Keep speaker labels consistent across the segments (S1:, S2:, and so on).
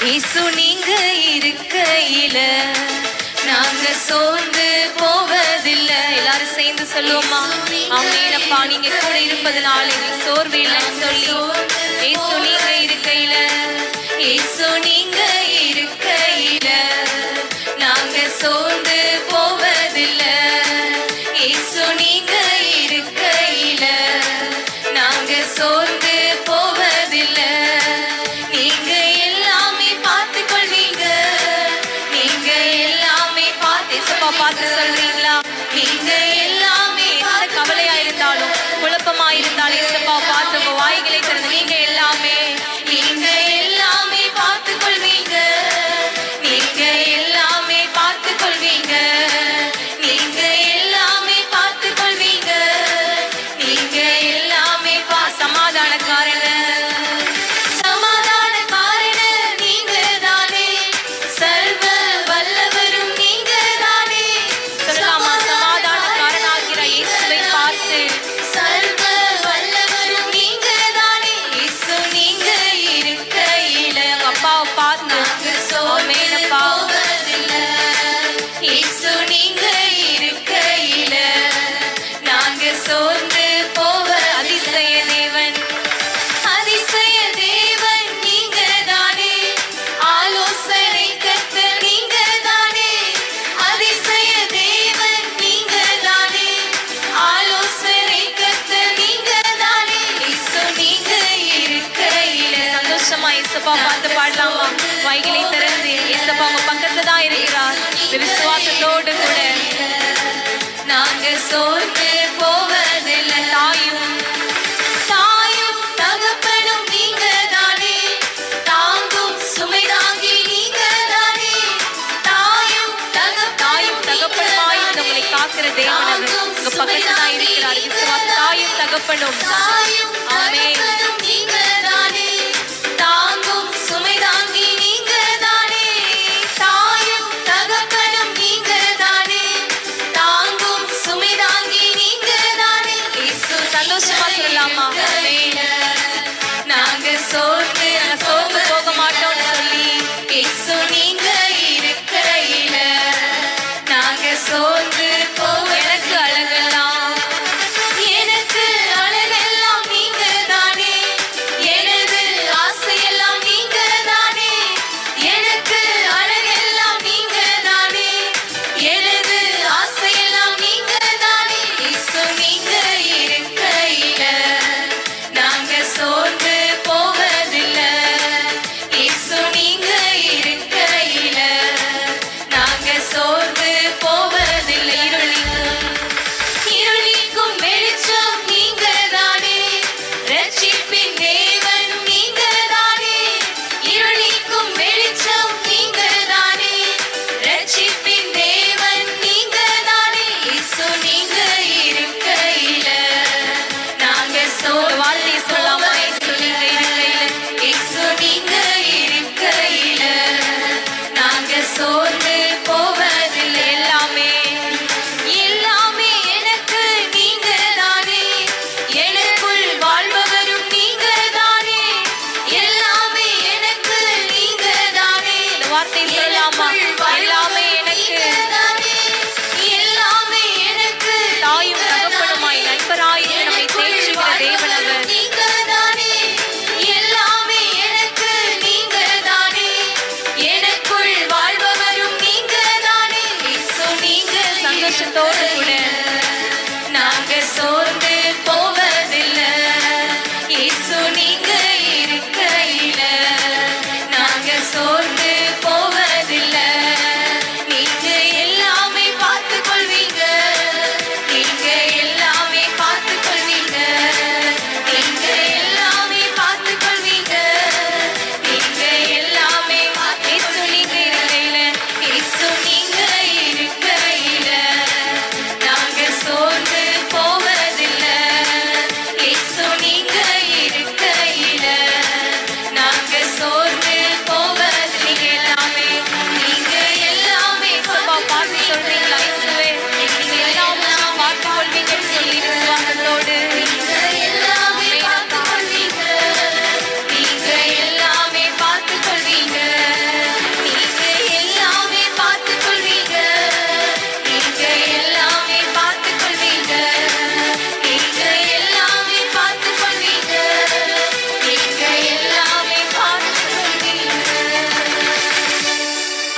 S1: இயேசு நீங்க இருக்கையில நாங்க சோர்ந்து போவதில்லை. எல்லாரும் சேர்ந்து சொல்லுவோமா? ஆமெனப்பா, நீங்க கூட இருப்பதனால எங்களுக்கு சோர்வு இல்லைன்னு சொல்லி இயேசு நீங்க இருக்கையில, இயேசு நீங்க இருக்கையில நாங்க சோர்ந்து போவதில்லை. இயேசு நீங்க இருக்கையில நாங்க சோர்ந்து போவதில்லை. நீங்க எல்லாமே பார்த்து கொள்வீங்க. நீங்க எல்லாமே பார்த்து பார்த்து சொல்றீங்களா? நீங்க எல்லாமே கவலையா இருந்தாலும் குழப்பமா இருந்தாலும் இயேசுப்பா பார்த்து உங்க வாய்களை திறந்து நீங்க எல்லாமே, நீங்க எல்லாமே பார்த்து கொள்வீங்க. நீங்க எல்லாமே பார்த்து கொள்வீங்க. நீங்க எல்லாமே பார்த்து கொள்வீங்க. நீங்க எல்லாமே சமாதானக்காரங்க, சமாதானக்காரன நீங்க தானே, சர்வ வல்லவரும் நீங்க தானே. சொல்லலாமா? சமாதானக்காரனாகிற இயேசுவை பார்த்து சர்வ வல்லவரும் நீங்க தானே. இயேசு நீங்க இருக்கையில அப்பாவை பார்த்து ஆமெனப்பா. இயேசு நீங்க இருக்கையில நாங்க சோர்ந்து போவ அதிசய தேவன், அதிசய தேவன் நீங்க தானே. ஆலோசனை கர்த்தர் நீங்க தானே. அதிசய தேவன் நீங்க தானே. ஆலோசனை கர்த்தர் நீங்க தானே. இயேசு நீங்க இருக்கையில சந்தோஷமா இயேசுப்பா பார்த்து பாடலாமா? வாய்களை திறந்து இயேசுப்பா உங்க பக்கத்துல தான் இருக்கிறார். விசுவாசத்தோடு கூட நாங்க சோர்ந்து போவதில்லை. தாயும் தகப்பனும் நீங்க தானே. தாங்கும் சுமை தாங்கி நீங்க தானே. தாயும் தகப்பனுமாய் உங்களை காக்கிற தேவன் அவர் உங்க பக்கத்துல தான் இருக்கிறார். விசுவாச தாயும் தகப்பனும் ஆமென். நீங்க தானே. தாங்கும் சுமை தாங்கி நீங்க தானே. தாயும் தகப்பனும் நீங்க தானே. தாங்கும் சுமை தாங்கி நீங்க தானே. இயேசு சந்தோஷமா சொல்லலாமா? நாங்க சோர்ந்து போக மாட்டோம்னு சொல்லி இயேசு நீங்க இருக்கையில நாங்க சோர்ந்து போக. எனக்கு அழகெல்லாம், எனக்கு அழகெல்லாம் நீங்க தானே.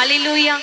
S1: ஹல்லேலூயா.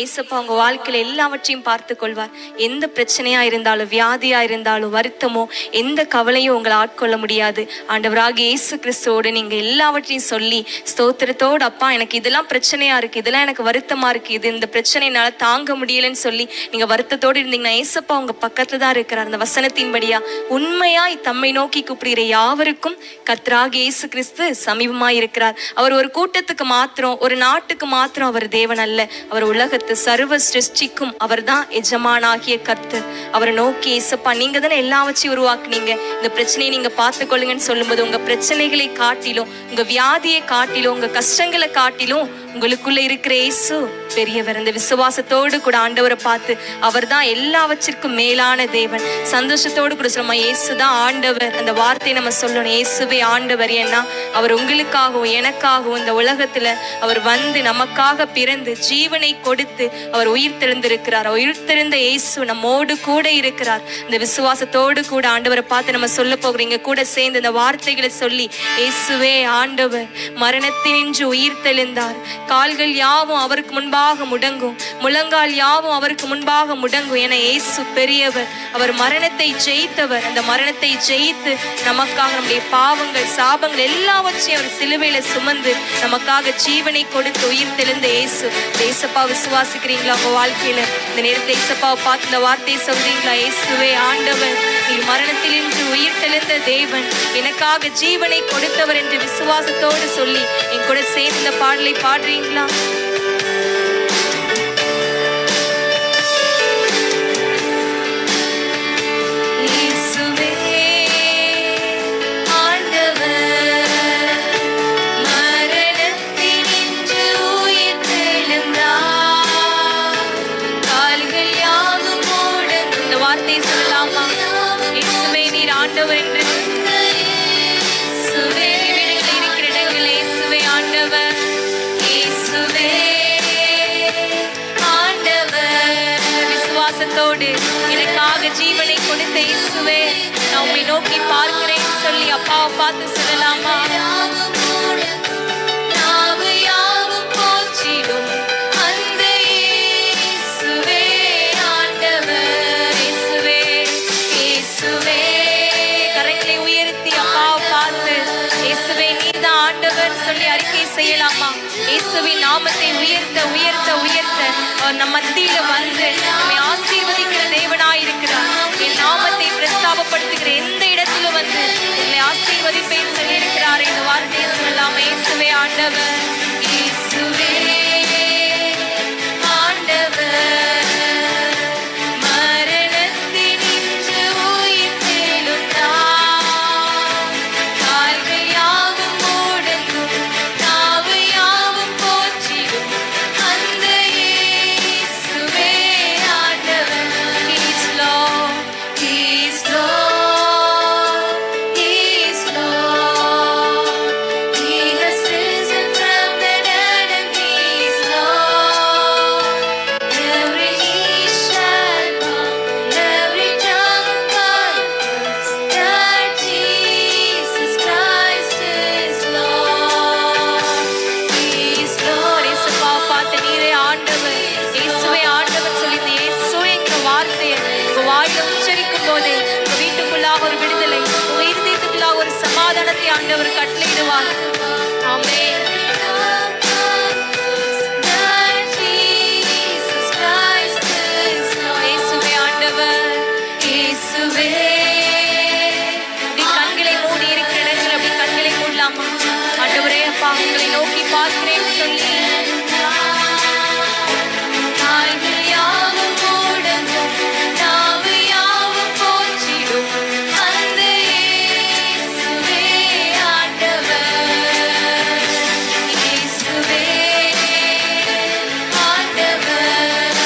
S1: ஏசப்பா உங்க வாழ்க்கையில எல்லாவற்றையும் பார்த்து கொள்வார். எந்த பிரச்சனையா இருந்தாலும், வியாதியா இருந்தாலும், வருத்தமோ எந்த கவலையும் உங்களை ஆட்கொள்ள முடியாது. ஆண்டவராகிய இயேசு கிறிஸ்துவோடு நீங்க எல்லாவற்றையும் சொல்லி ஸ்தோத்திரத்தோடு, அப்பா எனக்கு இதெல்லாம் பிரச்சனையா இருக்கு, இதெல்லாம் எனக்கு வருத்தமா இருக்கு, இது இந்த பிரச்சனைனால தாங்க முடியலன்னு சொல்லி நீங்க வருத்தத்தோடு இருந்தீங்கன்னா ஏசப்பா உங்க பக்கத்துல தான் இருக்கிறார். அந்த வசனத்தின்படியா உண்மையாய் தம்மை நோக்கி கூப்பிடுகிற யாவருக்கும் கர்த்தராகிய இயேசு கிறிஸ்து சமீபமாய் இருக்கிறார். அவர் ஒரு கூட்டத்துக்கு மாத்திரம், ஒரு நாட்டுக்கு மாத்திரம் அவர் தேவன் அல்ல. அவர் உலகத்து சர்வ சிருஷ்டிக்கும் அவர் தான் எஜமானாகிய கர்த்தர். அவரை நோக்கி ஏசப்பா நீங்க தானே எல்லாவற்றையும் உருவாக்குனீங்க, இந்த பிரச்சனையை நீங்க பார்த்துக்கொள்ளுங்கன்னு சொல்லும்போது உங்க பிரச்சனைகளை காட்டிலும், உங்க வியாதியை காட்டிலும், உங்க கஷ்டங்களை காட்டிலும் உங்களுக்குள்ள இருக்கிற இயேசு பெரியவர். அந்த விசுவாசத்தோடு கூட ஆண்டவரை பார்த்து அவர் தான் எல்லாவற்றிற்கும் மேலான தேவன். சந்தோஷத்தோடு கூட சொல்லமா இயேசு தான் ஆண்டவர். அந்த வார்த்தையை நம்ம சொல்லணும், இயேசுவே ஆண்டவர். ஏன்னா அவர் உங்களுக்காகவும் எனக்காகவும் இந்த உலகத்துல அவர் வந்து நமக்காக பிறந்து ஜீவனை கொடுத்து அவர் உயிர் தெழுந்திருக்கிறார். உயிர் தெழுந்த இயேசு நம்மோடு கூட இருக்கிறார். இந்த விசுவாசத்தோடு கூட ஆண்டவரை பார்த்து நம்ம சொல்ல போகிறீங்க. கூட சேர்ந்து இந்த வார்த்தைகளை சொல்லி இயேசுவே ஆண்டவர், மரணத்தினின்று உயிர் தெழுந்தார், கால்கள் யாவும் அவருக்கு முன்பாக முடங்கும், முழங்கால் யாவும் அவருக்கு முன்பாக முடங்கும் என இயேசு பெரியவர். அவர் மரணத்தை ஜெயித்தவர். அந்த மரணத்தை ஜெயித்து நமக்காக நம்முடைய பாவங்கள் சாபங்கள் எல்லாவற்றையும் அவர் சிலுவையில சுமந்து நமக்காக ஜீவனை கொடுத்து உயிர் தெழுந்த இயேசு. ஏசப்பா விசுவாசிக்கிறீங்களா? உங்க வாழ்க்கையில இந்த நேரத்தை ஏசப்பாவை பார்த்து இந்த வார்த்தையை சொல்றீங்களா? இயேசுவே ஆண்டவர், நீர் மரணத்தில் இன்று உயிர் தெழுந்த தேவன், எனக்காக ஜீவனை கொடுத்தவர் என்று விசுவாசத்தோடு சொல்லி என் கூட சேர்ந்த பாடலை பாடுறீங்களா? எனக்காக ஜீவனை கொடுத்த இயேசுவே, நான் உம்மை நோக்கி பார்க்கிறேன் சொல்லி அப்பாவை பார்த்து சொல்லலாமா? கரங்களை உயர்த்தி அப்பாவை பார்த்து இயேசுவே நீதான் ஆண்டவர் சொல்லி அறிக்கை செய்யலாமா? இயேசுவின் நாமத்தை உயர்த்த உயர்த்த உயர்த்த அவர் நம் மத்தியில வந்து நம்மை ஆசீர்வதிக்கிற தேவனாயிருக்கிறார். என் நாமத்தை பிரஸ்தாபப்படுத்துகிற எந்த இடத்திலும் வந்து உங்களை ஆசீர்வதிப்பேன் சொல்லி இருக்கிறார். இந்த வார்த்தையை சொல்லலாம். இயேசுவே ஆண்டவர், இயேசுவே ஆண்டவர், மரணத்தினின்று உயிர் தெழுந்தார், கால்கள் யாவும் முடங்கும், நாவு யாவும் போற்றிடும் அந்த இயேசுவே ஆண்டவர். He's Lord, He's Lord, He's Lord. He has risen from the dead and He's Lord. Every knee shall bow, every tongue confess that Jesus Christ is Lord. He's Lord. இயேசுவை பார்த்து நீரே ஆண்டவர், இயேசுவே ஆண்டவர் சொல்லி இந்த இயேசுங்கிற வார்த்தையை உங்க வாயில உச்சரிக்கும் போது உங்க வீட்டுக்குள்ளாக ஒரு விடுதலை, உங்க இருதயத்துக்குள்ளாக ஒரு சமாதானத்தை ஆண்டவர் கட்டளையிடுவார். ஆமென். இயேசுவே ஆண்டவர், இயேசுவே. அப்படி கண்களை மூடி இருக்கிற இடங்கள் அப்படி கண்களை மூடலாமா? ஆண்டவரே அப்பா உங்களை நோக்கி பார்க்கிறேன் சொல்லி கால்கள் யாவும் முடங்கும், நாவு யாவும் போற்றிடும் அந்த இயேசுவே ஆண்டவர், இயேசுவே ஆண்டவர்,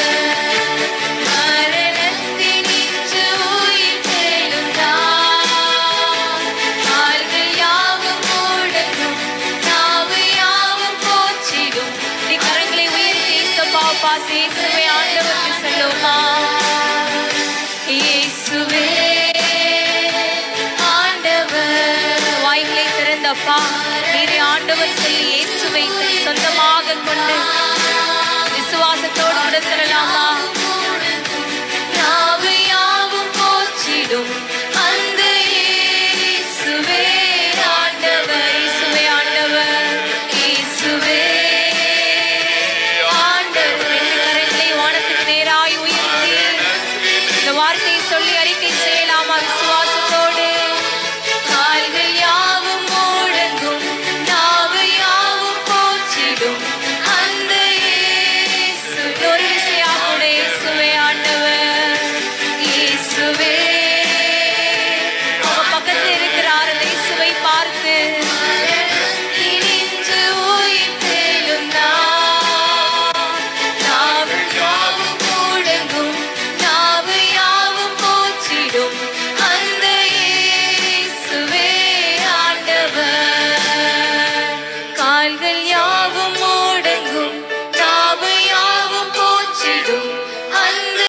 S1: மரணத்தினின்று உயிர் தெழுந்தார், கால்கள் யாவும் முடங்கும், நாவு யாவும் போற்றிடும். நீ கரங்களை உயர்த்தி இயேசுவை பார்த்து இயேசுவே ஆண்டவருக்கு சொல்லுமா? இயேசுவே ஆண்டவர். வாய்களை திறந்தப்பா நீரே ஆண்டவர் சொல்லி இயேசுவை சொந்தமாக கொண்டு யாவும்